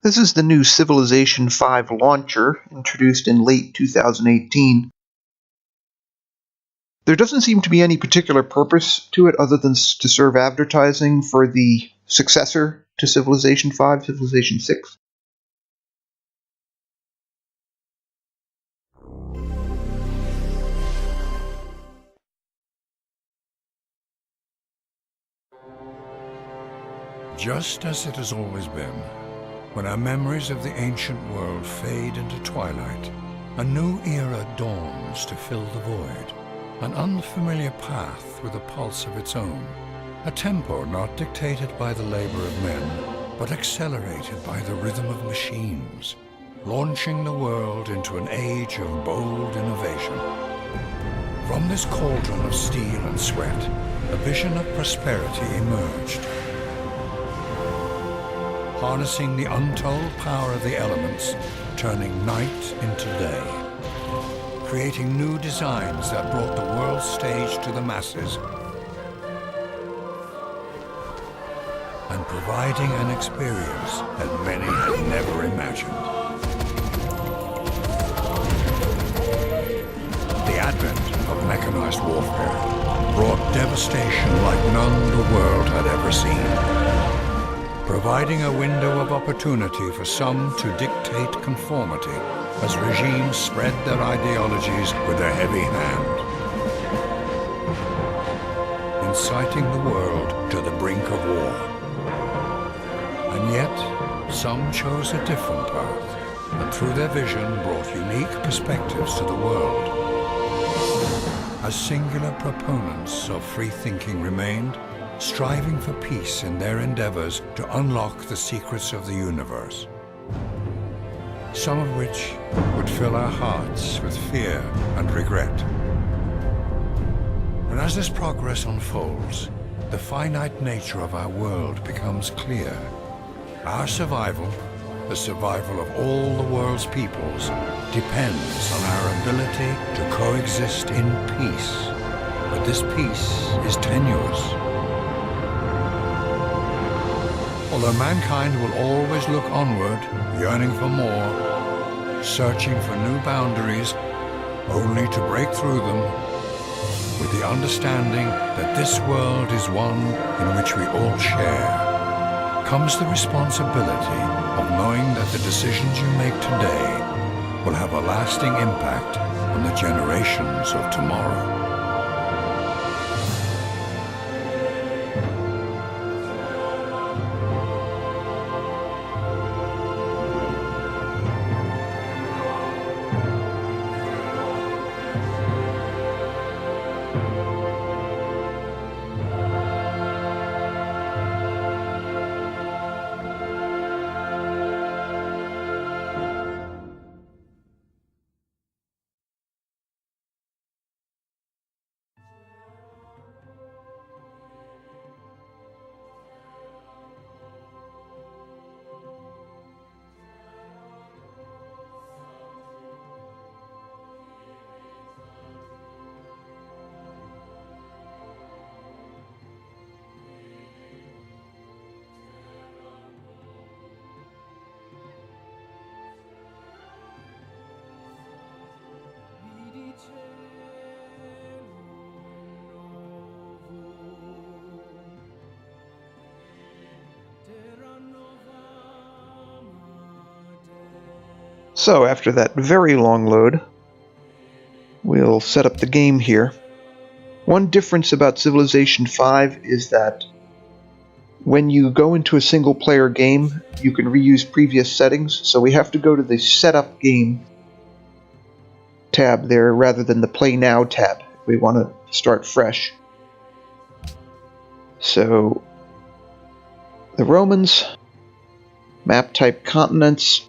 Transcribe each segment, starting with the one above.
This is the new Civilization V launcher, introduced in late 2018. There doesn't seem to be any particular purpose to it other than to serve advertising for the successor to Civilization V, Civilization VI. Just as it has always been, when our memories of the ancient world fade into twilight, a new era dawns to fill the void, an unfamiliar path with a pulse of its own, a tempo not dictated by the labor of men, but accelerated by the rhythm of machines, launching the world into an age of bold innovation. From this cauldron of steel and sweat, a vision of prosperity emerged. Harnessing the untold power of the elements, turning night into day. Creating new designs that brought the world stage to the masses. And providing an experience that many had never imagined. The advent of mechanized warfare brought devastation like none the world had ever seen. Providing a window of opportunity for some to dictate conformity as regimes spread their ideologies with a heavy hand. Inciting the world to the brink of war. And yet, some chose a different path, and through their vision brought unique perspectives to the world. As singular proponents of free thinking remained, striving for peace in their endeavors to unlock the secrets of the universe, some of which would fill our hearts with fear and regret. And as this progress unfolds, the finite nature of our world becomes clear. Our survival, the survival of all the world's peoples, depends on our ability to coexist in peace. But this peace is tenuous. Although mankind will always look onward, yearning for more, searching for new boundaries, only to break through them, with the understanding that this world is one in which we all share, comes the responsibility of knowing that the decisions you make today will have a lasting impact on the generations of tomorrow. So after that very long load, we'll set up the game here. One difference about Civilization V is that when you go into a single player game, you can reuse previous settings, so we have to go to the Setup Game tab there rather than the Play Now tab if we want to start fresh. So, the Romans, map type continents,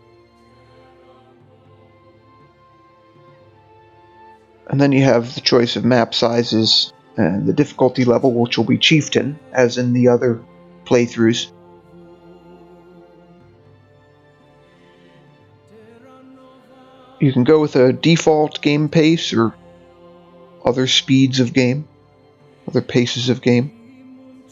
and then you have the choice of map sizes and the difficulty level, which will be Chieftain, as in the other playthroughs. You can go with a default game pace or other speeds of game, other paces of game.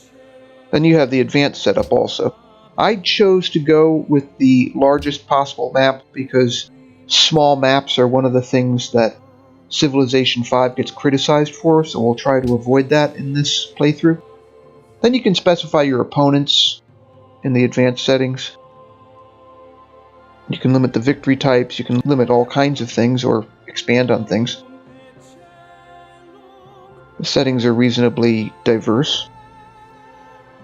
Then you have the advanced setup also. I chose to go with the largest possible map because small maps are one of the things that Civilization 5 gets criticized for, so we'll try to avoid that in this playthrough. Then you can specify your opponents in the advanced settings. You can limit the victory types, you can limit all kinds of things or expand on things. The settings are reasonably diverse,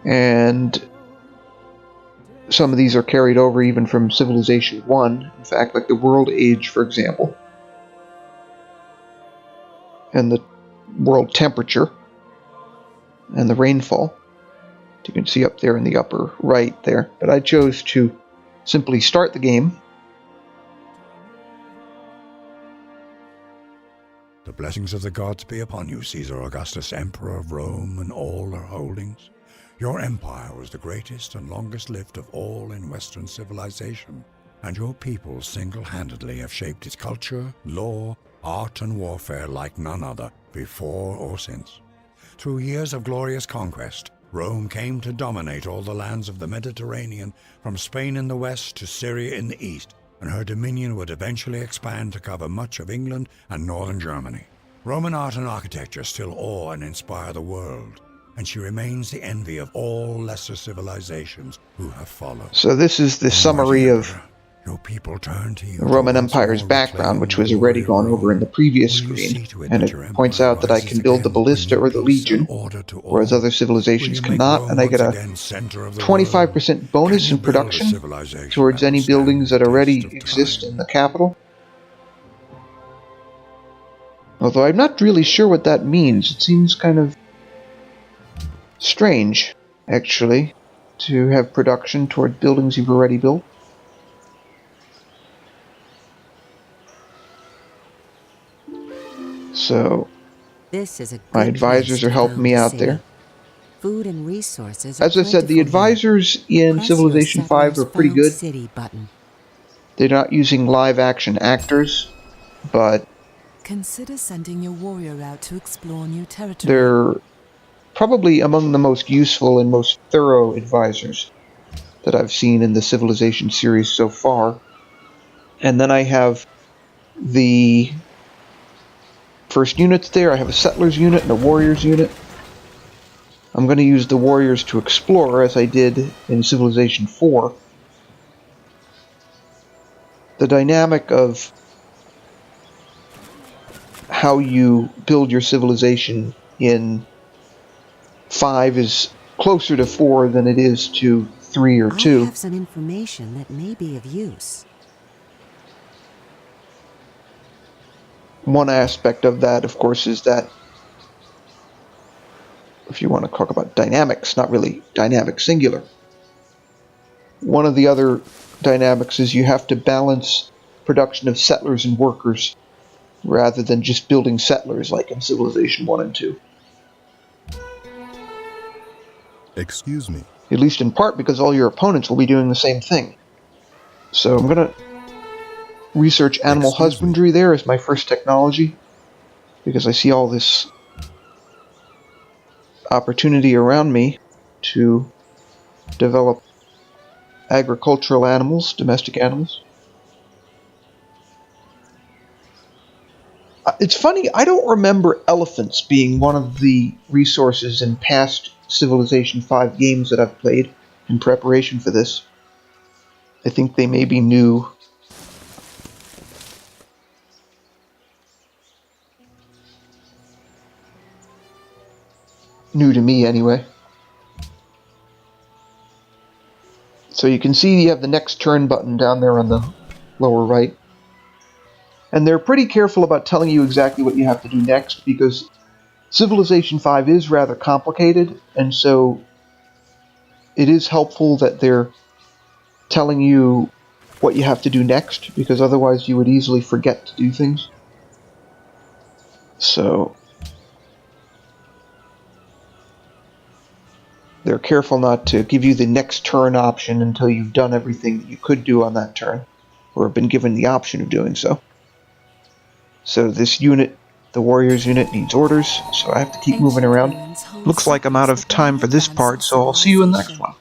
and some of these are carried over even from Civilization 1, in fact, like the World Age, for example, and the world temperature, and the rainfall. You can see up there in the upper right there, but I chose to simply start the game. The blessings of the gods be upon you, Caesar Augustus, Emperor of Rome and all her holdings. Your empire was the greatest and longest-lived of all in Western civilization, and your people single-handedly have shaped its culture, law, art, and warfare like none other, before or since. Through years of glorious conquest, Rome came to dominate all the lands of the Mediterranean, from Spain in the west to Syria in the east, and her dominion would eventually expand to cover much of England and northern Germany. Roman art and architecture still awe and inspire the world, and she remains the envy of all lesser civilizations who have followed. So this is the summary of your people turn to you, the Roman Empire's background, which was already gone over in the previous screen, and it points out that I can build the ballista or the legion, whereas other civilizations cannot, and I get a 25% bonus in production towards any buildings that already exist in the capital. Although I'm not really sure what that means. It seems kind of strange, actually, to have production toward buildings you've already built. So, my advisors are helping me out there. Food and resources As I said, the advisors in Civilization 5 are pretty good. They're not using live-action actors, but consider sending your warrior out to explore new territory. They're probably among the most useful and most thorough advisors that I've seen in the Civilization series so far. And then I have the first units there. I have a settlers unit and a warriors unit. I'm going to use the warriors to explore, as I did in Civilization 4. The dynamic of how you build your civilization in 5 is closer to 4 than it is to 3 or 2. I have some information that may be of use. One aspect of that, of course, is that if you want to talk about dynamics, not really dynamic singular. One of the other dynamics is you have to balance production of settlers and workers rather than just building settlers like in Civilization 1 and 2. Excuse me. At least in part because all your opponents will be doing the same thing. So I'm going to research animal husbandry there as my first technology, because I see all this opportunity around me to develop agricultural animals, domestic animals. It's funny, I don't remember elephants being one of the resources in past Civilization 5 games that I've played in preparation for this. I think they may be new. New to me, anyway. So you can see you have the next turn button down there on the lower right. And they're pretty careful about telling you exactly what you have to do next, because Civilization 5 is rather complicated, and so it is helpful that they're telling you what you have to do next, because otherwise you would easily forget to do things. So they're careful not to give you the next turn option until you've done everything that you could do on that turn, or have been given the option of doing so. So this unit, the warriors unit, needs orders, so I have to keep moving around. Looks like I'm out of time for this part, so I'll see you in the next one.